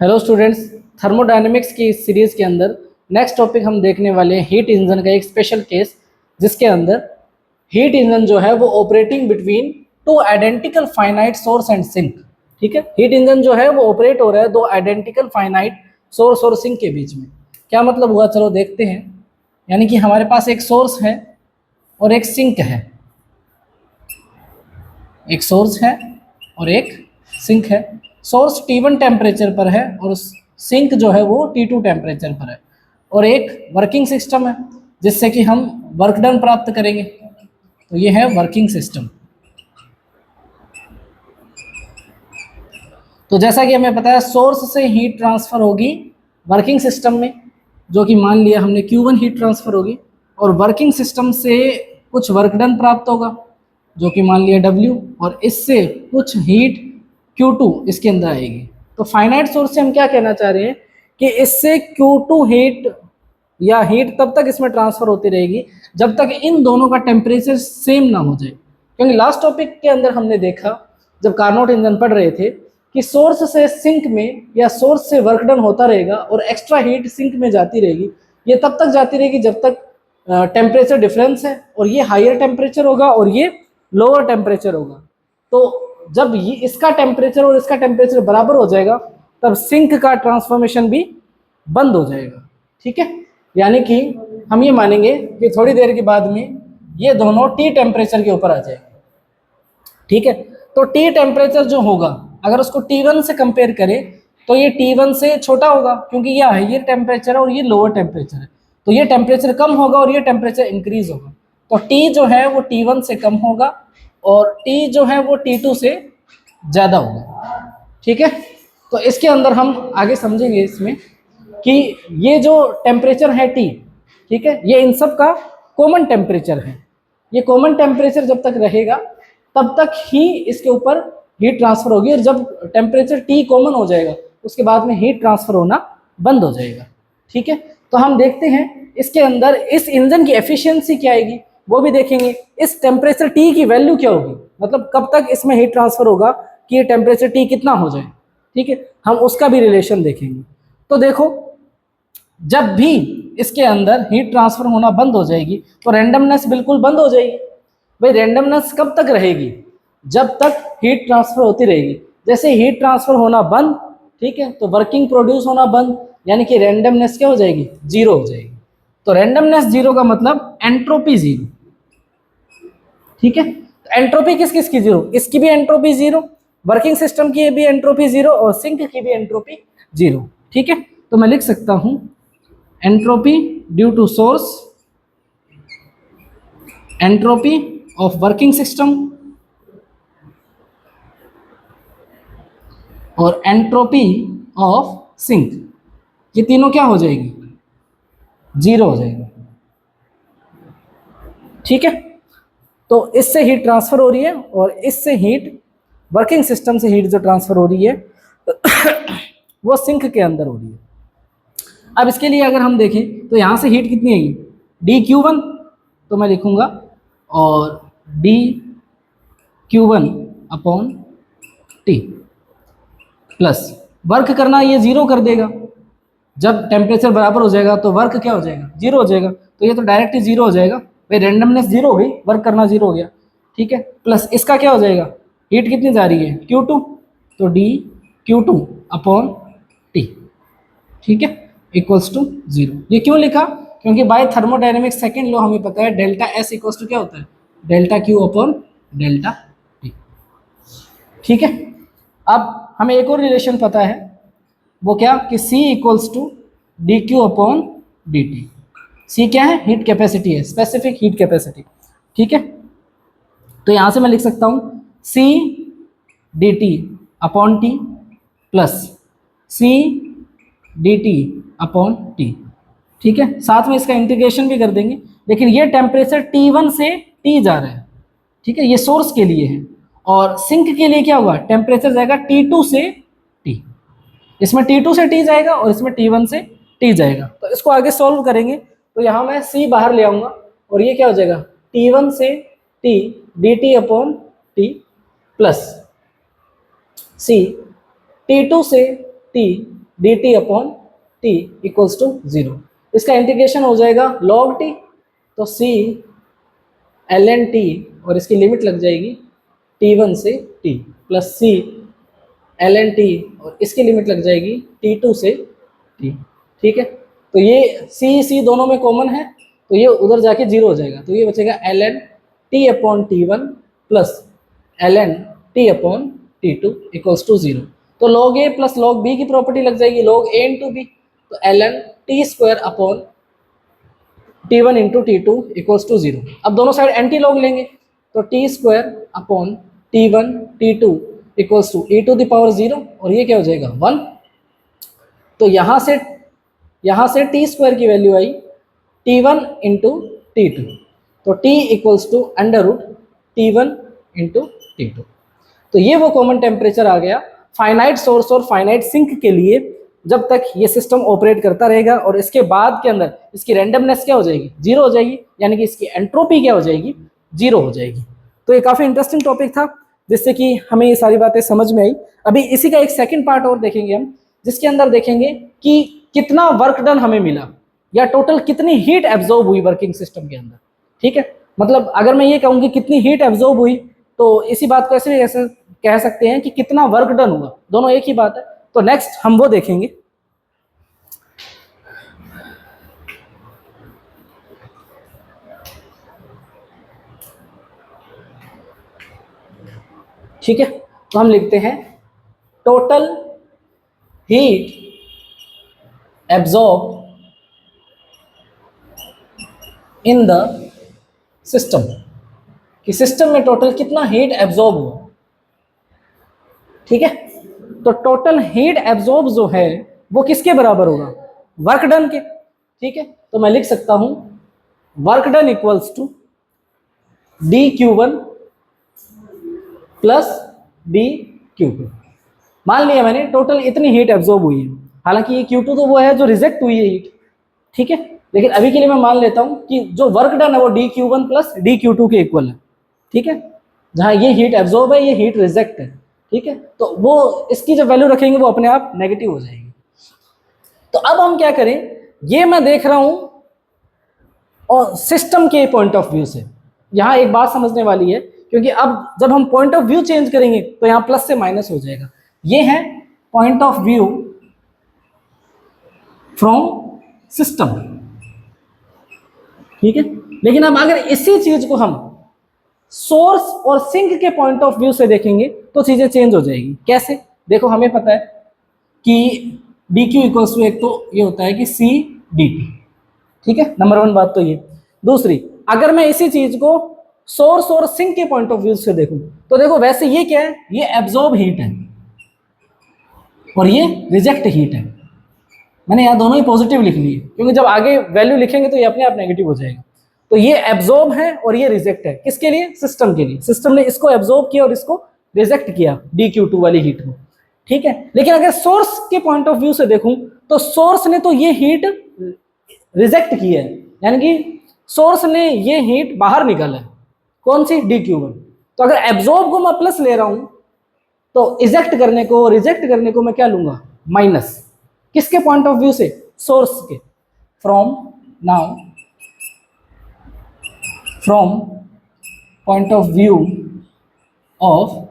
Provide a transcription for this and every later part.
Hello students, thermodynamics की इस series के अंदर नेक्स्ट टॉपिक हम देखने वाले हैं हीट इंजन का एक स्पेशल केस, जिसके अंदर हीट इंजन जो है वो operating between two identical finite source and sink. ठीक है, हीट इंजन जो है वो ऑपरेट हो रहा है दो आइडेंटिकल फाइनाइट सोर्स और सिंक के बीच में। क्या मतलब हुआ, चलो देखते हैं। यानी कि हमारे पास एक सोर्स है और एक सिंक है, एक सोर्स है और एक सिंक है। सोर्स T1 टेम्परेचर पर है और सिंक जो है वो T2 टेम्परेचर पर है, और एक वर्किंग सिस्टम है जिससे कि हम वर्क डन प्राप्त करेंगे। तो ये है वर्किंग सिस्टम। तो जैसा कि हमें पता है, सोर्स से हीट ट्रांसफर होगी वर्किंग सिस्टम में, जो कि मान लिया हमने Q1 हीट ट्रांसफर होगी, और वर्किंग सिस्टम से कुछ वर्क डन प्राप्त होगा जो कि मान लिया W, और इससे कुछ हीट Q2 इसके अंदर आएगी। तो फाइनाइट सोर्स से हम क्या कहना चाह रहे हैं कि इससे Q2 हीट या हीट तब तक इसमें ट्रांसफर होती रहेगी जब तक इन दोनों का टेम्परेचर सेम ना हो जाए। क्योंकि लास्ट टॉपिक के अंदर हमने देखा, जब कार्नोट इंजन पढ़ रहे थे, कि सोर्स से सिंक में या सोर्स से वर्क डन होता रहेगा और एक्स्ट्रा हीट सिंक में जाती रहेगी। ये तब तक जाती रहेगी जब तक टेम्परेचर डिफरेंस है, और ये हायर टेम्परेचर होगा और ये लोअर टेम्परेचर होगा। तो जब ये इसका टेम्परेचर और इसका टेम्परेचर बराबर हो जाएगा, तब सिंक का ट्रांसफॉर्मेशन भी बंद हो जाएगा। ठीक है, यानी कि हम ये मानेंगे कि थोड़ी देर के बाद में ये दोनों T टेम्परेचर के ऊपर आ जाएंगे। ठीक है, तो T टेम्परेचर जो होगा, अगर उसको T1 से कंपेयर करें तो ये T1 से छोटा होगा, क्योंकि ये हायर टेम्परेचर है और ये लोअर टेम्परेचर है। तो ये टेम्परेचर कम होगा और ये टेम्परेचर इंक्रीज होगा। तो T जो है वो T1 से कम होगा और T जो है वो T2 से ज़्यादा होगा। ठीक है, तो इसके अंदर हम आगे समझेंगे इसमें कि ये जो टेम्परेचर है T, ठीक है, ये इन सब का कॉमन टेम्परेचर है। ये कॉमन टेम्परेचर जब तक रहेगा तब तक ही इसके ऊपर हीट ट्रांसफर होगी, और जब टेम्परेचर T कॉमन हो जाएगा उसके बाद में हीट ट्रांसफर होना बंद हो जाएगा। ठीक है, तो हम देखते हैं इसके अंदर इस इंजन की एफिशिएंसी क्या आएगी वो भी देखेंगे। इस टेम्परेचर T की वैल्यू क्या होगी, मतलब कब तक इसमें हीट ट्रांसफर होगा कि ये टेम्परेचर T कितना हो जाए। ठीक है, हम उसका भी रिलेशन देखेंगे। तो देखो, जब भी इसके अंदर हीट ट्रांसफर होना बंद हो जाएगी तो रैंडमनेस बिल्कुल बंद हो जाएगी। भाई रैंडमनेस कब तक रहेगी, जब तक हीट ट्रांसफर होती रहेगी। जैसे हीट ट्रांसफर होना बंद, ठीक है, तो वर्किंग प्रोड्यूस होना बंद, यानी कि रैंडमनेस क्या हो जाएगी, जीरो हो जाएगी। तो रैंडमनेस जीरो का मतलब एंट्रोपी जीरो। ठीक है, तो एंट्रोपी किस किस की जीरो, इसकी भी एंट्रोपी जीरो, वर्किंग सिस्टम की भी एंट्रोपी जीरो, और सिंक की भी एंट्रोपी जीरो। ठीक है, तो मैं लिख सकता हूं entropy due to source, entropy of working system और entropy of sink, ये तीनों क्या हो जाएगी, जीरो हो जाएगी। ठीक है, तो इससे हीट ट्रांसफर हो रही है और इससे हीट, वर्किंग सिस्टम से हीट जो ट्रांसफर हो रही है वो सिंक के अंदर हो रही है। अब इसके लिए अगर हम देखें तो यहाँ से हीट कितनी आएगी, dQ1, तो मैं लिखूंगा और dQ1 upon T plus work करना ये जीरो कर देगा। जब टेम्परेचर बराबर हो जाएगा तो वर्क क्या हो जाएगा, जीरो हो जाएगा। तो ये तो डायरेक्ट ही जीरो हो जाएगा, भाई रैंडमनेस जीरो हो गई, वर्क करना जीरो हो गया। ठीक है, प्लस इसका क्या हो जाएगा, हीट कितनी जा रही है, Q2, तो dQ2 अपॉन T, ठीक है, इक्वल्स टू जीरो। ये क्यों लिखा, क्योंकि बाय थर्मोडायनेमिक्स सेकेंड लॉ हमें पता है डेल्टा एस इक्वल्स टू क्या होता है, delta Q upon delta T. ठीक है, अब हमें एक और रिलेशन पता है, वो क्या, कि C equals to D Q upon D T. C क्या है, हीट कैपेसिटी है, स्पेसिफिक हीट कैपेसिटी। ठीक है, तो यहां से मैं लिख सकता हूं C D t upon T plus C D t upon T. ठीक है, साथ में इसका इंटीग्रेशन भी कर देंगे, लेकिन ये टेम्परेचर T1 से T जा रहा है। ठीक है, ये सोर्स के लिए है, और सिंक के लिए क्या होगा, टेम्परेचर जाएगा T2 से T। इसमें T2 से T जाएगा और इसमें T1 से T जाएगा। तो इसको आगे सॉल्व करेंगे, तो यहाँ मैं C बाहर ले आऊंगा और ये क्या हो जाएगा, T1 से T dt upon T plus C T2 से T d t upon t equals to 0। इसका इंटीग्रेशन हो जाएगा log t, तो c ln t और इसकी लिमिट लग जाएगी t1 से t plus c ln t और इसकी लिमिट लग जाएगी t2 से t। ठीक है, तो ये c दोनों में कॉमन है, तो ये उधर जाके 0 हो जाएगा, तो ये बचेगा ln t upon t1 plus ln t upon t2 equals to 0। तो log a plus log b की प्रॉपर्टी लग जाएगी log a इंटू बी, तो ln t square upon t1 into t2 equals to 0। अब दोनों साइड एंटी लॉग लेंगे, तो t square upon t1 t2 equals to e to the power 0 और ये क्या हो जाएगा 1। तो यहाँ से t स्क्वायर की वैल्यू आई t1 इंटू t2, तो t equals to under root t1 into t2। तो ये वो कॉमन टेम्परेचर आ गया फाइनाइट सोर्स और फाइनाइट सिंक के लिए, जब तक ये सिस्टम ऑपरेट करता रहेगा, और इसके बाद के अंदर इसकी रैंडमनेस क्या हो जाएगी 0 हो जाएगी, यानी कि इसकी एंट्रोपी क्या हो जाएगी 0 हो जाएगी। तो ये काफ़ी इंटरेस्टिंग टॉपिक था, जिससे कि हमें ये सारी बातें समझ में आई। अभी इसी का एक सेकंड पार्ट और देखेंगे हम, जिसके अंदर देखेंगे कि कितना वर्क डन हमें मिला, या टोटल कितनी हीट एब्जॉर्ब हुई वर्किंग सिस्टम के अंदर। ठीक है, मतलब अगर मैं ये कहूँ कि कितनी हीट एब्जॉर्ब हुई, तो इसी बात को ऐसे कह सकते हैं कि कितना वर्क डन हुआ, दोनों एक ही बात है। तो नेक्स्ट हम वो देखेंगे। ठीक है, तो हम लिखते हैं total heat absorb in the system, कि सिस्टम में टोटल कितना हीट एब्जॉर्ब हुआ। ठीक है, तो टोटल हीट एब्जॉर्ब जो है वो किसके बराबर होगा, वर्क डन के। ठीक है, तो मैं लिख सकता हूं work done equals to d Q1 plus d Q2। मान लिया मैंने टोटल इतनी हीट एब्जॉर्ब हुई है, हालांकि ये Q2 तो वो है जो रिजेक्ट हुई है हीट। ठीक है, लेकिन अभी के लिए मैं मान लेता हूं कि जो वर्क डन है वो D Q1 plus d Q2 के इक्वल है। ठीक है, जहां ये हीट एब्जॉर्ब है, ये हीट रिजेक्ट है। ठीक है, तो वो इसकी जब वैल्यू रखेंगे वो अपने आप नेगेटिव हो जाएगी। तो अब हम क्या करें, ये मैं देख रहा हूं और सिस्टम के पॉइंट ऑफ व्यू से। यहां एक बात समझने वाली है, क्योंकि अब जब हम पॉइंट ऑफ व्यू चेंज करेंगे तो यहां प्लस से माइनस हो जाएगा। ये है point of view from system. ठीक है, लेकिन अब अगर इसी चीज को हम सोर्स और सिंक के पॉइंट ऑफ व्यू से देखेंगे तो चीजें चेंज हो जाएगी। कैसे, देखो हमें पता है कि डी क्यू इक्वल्स टू, एक तो ये होता है कि सी डी टी। ठीक है, नंबर 1 बात तो ये। दूसरी, अगर मैं इसी चीज को सोर्स और सिंक के पॉइंट ऑफ व्यू से देखूं तो देखो वैसे ये क्या है, ये एब्जॉर्ब हीट है और ये रिजेक्ट हीट है। मैंने यहाँ दोनों ही पॉजिटिव लिख लिए, क्योंकि जब आगे वैल्यू लिखेंगे तो ये अपने आप नेगेटिव हो जाएगा। तो ये एब्जॉर्ब है और ये रिजेक्ट है, किसके लिए, सिस्टम के लिए। सिस्टम ने इसको एब्जॉर्ब किया और इसको रिजेक्ट किया डी Q2 वाली हीट को। ठीक है, लेकिन अगर सोर्स के पॉइंट ऑफ व्यू से देखूं तो सोर्स ने तो ये हीट रिजेक्ट की है, यानी कि सोर्स ने ये हीट बाहर निकाला है। कौन सी, डी Q1। तो अगर एब्जॉर्ब को मैं प्लस ले रहा हूं तो इजेक्ट करने को, रिजेक्ट करने को मैं क्या लूंगा, माइनस। किसके पॉइंट ऑफ व्यू से, सोर्स के। From now, from point of view of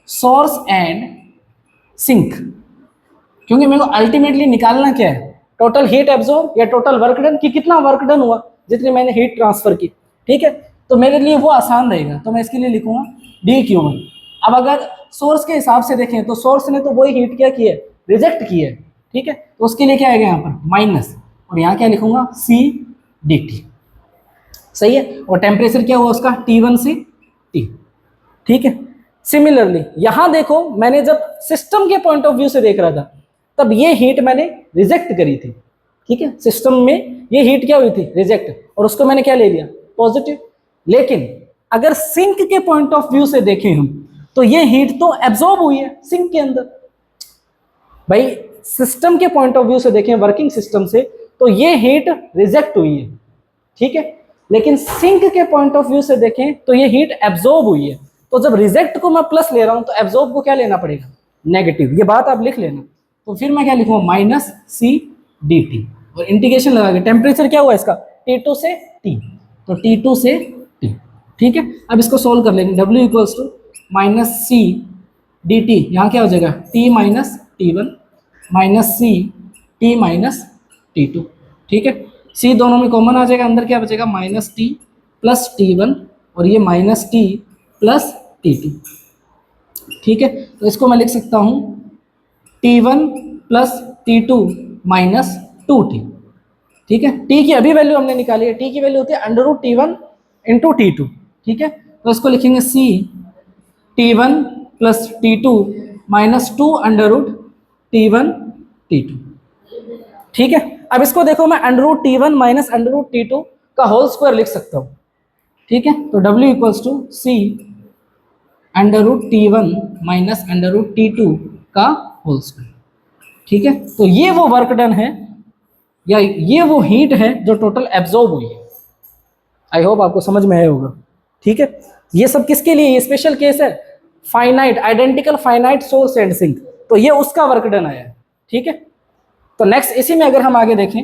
source and sink, क्योंकि मेरे को अल्टीमेटली निकालना क्या है, टोटल हीट एब्जॉर्ब या टोटल वर्क डन, कि कितना वर्क डन हुआ, जितनी मैंने हीट ट्रांसफर की। ठीक है, तो मेरे लिए वो आसान रहेगा, तो मैं इसके लिए लिखूंगा डी Q1। अब अगर सोर्स के हिसाब से देखें तो सोर्स ने तो वही हीट क्या की है, रिजेक्ट की है। ठीक है, तो उसके लिए क्या आएगा यहाँ पर माइनस, और यहाँ क्या लिखूंगा सी डी टी। सही है, और टेम्परेचर क्या हुआ उसका, T1 से T। ठीक है, सिमिलरली यहां देखो, मैंने जब सिस्टम के पॉइंट ऑफ व्यू से देख रहा था तब ये हीट मैंने रिजेक्ट करी थी। ठीक है, सिस्टम में ये हीट क्या हुई थी, रिजेक्ट, और उसको मैंने क्या ले लिया, पॉजिटिव। लेकिन अगर सिंक के पॉइंट ऑफ व्यू से देखें हम तो ये हीट तो एब्जॉर्ब हुई है सिंक के अंदर। भाई सिस्टम के पॉइंट ऑफ व्यू से देखें, वर्किंग सिस्टम से, तो ये हीट रिजेक्ट हुई है। ठीक है, लेकिन सिंक के पॉइंट ऑफ व्यू से देखें तो ये हीट एब्जॉर्ब हुई है। तो जब रिजेक्ट को मैं प्लस ले रहा हूं तो एब्जॉर्ब को क्या लेना पड़ेगा, नेगेटिव। ये बात आप लिख लेना। तो फिर मैं क्या लिखूंगा माइनस सी डी टी, और इंटीग्रेशन लगा के टेम्परेचर क्या हुआ इसका T2 से T, तो T2 से T। ठीक है, अब इसको सोल्व कर लेंगे। W equals to minus c d t, यहाँ क्या हो जाएगा T minus T1 minus c T minus T2। ठीक है, C दोनों में कॉमन आ जाएगा, अंदर क्या बचेगा माइनस T प्लस T1 और ये माइनस T प्लस T2। ठीक है, तो इसको मैं लिख सकता हूँ T1 plus T2 minus 2T। ठीक है, T की अभी वैल्यू हमने निकाली है, T की वैल्यू होती है under root T1 into T2। ठीक है, तो इसको लिखेंगे C T1 plus T2 minus 2 under root T1 T2। ठीक है, अब इसको देखो मैं under root T1 minus under root T2 का होल स्क्वायर लिख सकता हूँ। ठीक है, तो W equals to C under root T1 minus under root T2 का होल स्क्वायर। ठीक है, तो ये वो वर्क डन है या ये वो हीट है जो टोटल एब्जॉर्ब हुई है। आई होप आपको समझ में आया होगा। ठीक है, ये सब किसके लिए, ये स्पेशल केस है finite identical finite source and sink, तो ये उसका वर्क डन आया है। ठीक है, तो नेक्स्ट इसी में अगर हम आगे देखें,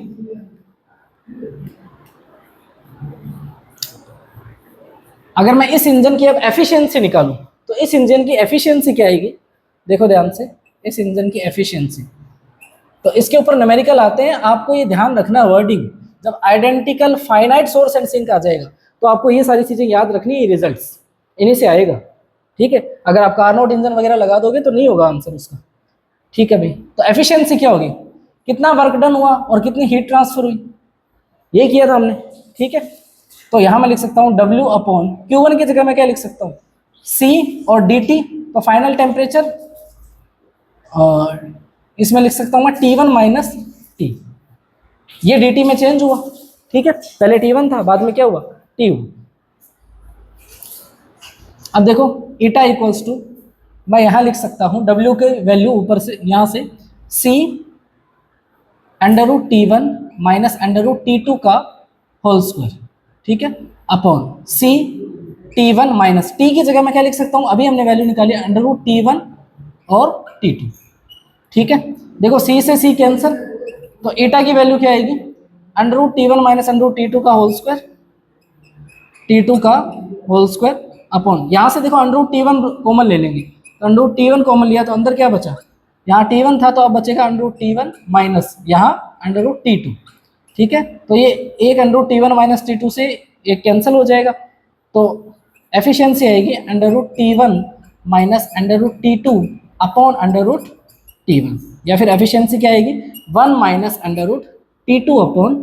अगर मैं इस इंजन की अब एफिशिएंसी निकालूं तो इस इंजन की एफिशिएंसी क्या आएगी, देखो ध्यान से, इस इंजन की एफिशिएंसी, तो इसके ऊपर न्यूमेरिकल आते हैं। आपको ये ध्यान रखना वर्डिंग, जब identical finite source and sink आ जाएगा तो आपको ये सारी चीजें याद रखनी है, रिजल्ट्स इन्हीं से आएगा। ठीक है, अगर आप कार्नोट इंजन वगैरह लगा दोगे तो नहीं होगा आंसर उसका। ठीक है भाई, तो एफिशिएंसी क्या होगी, कितना वर्क डन हुआ और कितनी हीट ट्रांसफर हुई, ये किया था हमने। ठीक है, तो यहाँ मैं लिख सकता हूँ W अपॉन Q1 की जगह मैं क्या लिख सकता हूँ C और DT, तो फाइनल टेम्परेचर इसमें लिख सकता हूँ मैं T1 माइनस T, ये DT में चेंज हुआ। ठीक है, पहले T1 था, बाद में क्या हुआ T हुआ। अब देखो ईटा इक्वल्स टू, मैं यहाँ लिख सकता हूँ W के वैल्यू ऊपर से यहाँ से C under root T1 minus under root T2 का होल स्क्वायर। ठीक है, upon C T1 minus T की जगह मैं क्या लिख सकता हूँ, अभी हमने वैल्यू निकाली अंडर रूट T1 और T2। ठीक है, देखो C से C कैंसिल, तो ईटा की वैल्यू क्या आएगी under root T1 minus under root T2 का होल स्क्वायर, T2 का होल स्क्वायर अपॉन, यहाँ से देखो अंडर रूट T1 कॉमन ले लेंगे, तो अंडर रूट T1 कॉमन लिया तो अंदर क्या बचा, यहाँ T1 था तो अब बचेगा अंडर रूट T1 माइनस यहाँ अंडर रूट T2। ठीक है, तो ये एक under root T1 minus T2 से एक कैंसिल हो जाएगा, तो एफिशिएंसी आएगी under root T1 minus under root T2 upon under root T1, या फिर एफिशिएंसी क्या आएगी 1 minus under root T2 upon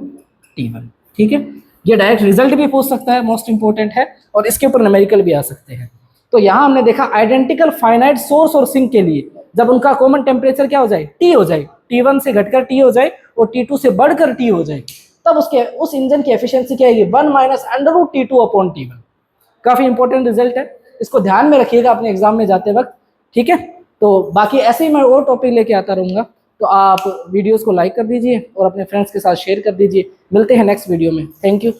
T1। ठीक है, ये डायरेक्ट रिजल्ट भी पूछ सकता है, मोस्ट इंपॉर्टेंट है, और इसके ऊपर न्यूमेरिकल भी आ सकते हैं। तो यहाँ हमने देखा आइडेंटिकल फाइनाइट सोर्स और सिंक के लिए जब उनका कॉमन टेम्परेचर क्या हो जाए T हो जाए, T1 से घटकर T हो जाए और T2 से बढ़कर T हो जाए, तब उसके उस इंजन की एफिशिएंसी क्या आएगी 1 minus under root T2 upon T1। काफ़ी इंपॉर्टेंट रिजल्ट है, इसको ध्यान में रखिएगा अपने एग्जाम में जाते वक्त। ठीक है, तो बाकी ऐसे ही मैं और टॉपिक लेके आता रहूँगा, तो आप वीडियोज़ को लाइक कर दीजिए और अपने फ्रेंड्स के साथ शेयर कर दीजिए। मिलते हैं नेक्स्ट वीडियो में, थैंक यू।